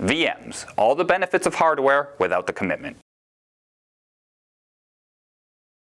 VMs, all the benefits of hardware without the commitment.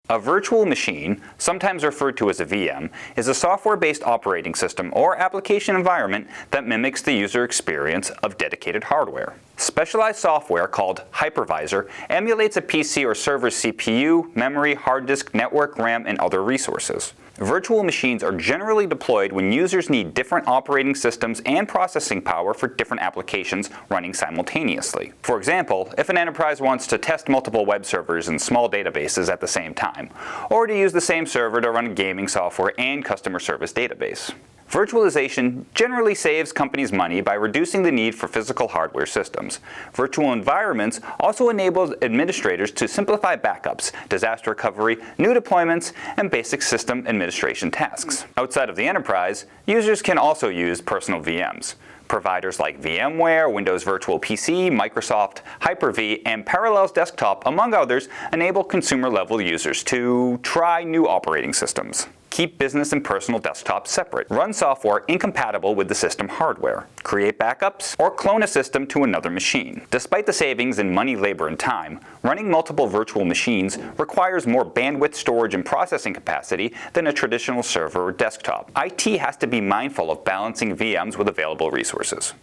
A virtual machine, sometimes referred to as a VM, is a software-based operating system or application environment that mimics the user experience of dedicated hardware. Specialized software called Hypervisor emulates a PC or server's CPU, memory, hard disk, network, RAM, and other resources. Virtual machines are generally deployed when users need different operating systems and processing power for different applications running simultaneously. For example, if an enterprise wants to test multiple web servers and small databases at the same time, or to use the same server to run gaming software and customer service database. Virtualization generally saves companies money by reducing the need for physical hardware systems. Virtual environments also enable administrators to simplify backups, disaster recovery, new deployments, and basic system administration tasks. Outside of the enterprise, users can also use personal VMs. Providers like VMware, Windows Virtual PC, Microsoft, Hyper-V, and Parallels Desktop, among others, enable consumer-level users to try new operating systems. Keep business and personal desktops separate. Run software incompatible with the system hardware. Create backups, or clone a system to another machine. Despite the savings in money, labor, and time, running multiple virtual machines requires more bandwidth, storage, and processing capacity than a traditional server or desktop. IT has to be mindful of balancing VMs with available resources.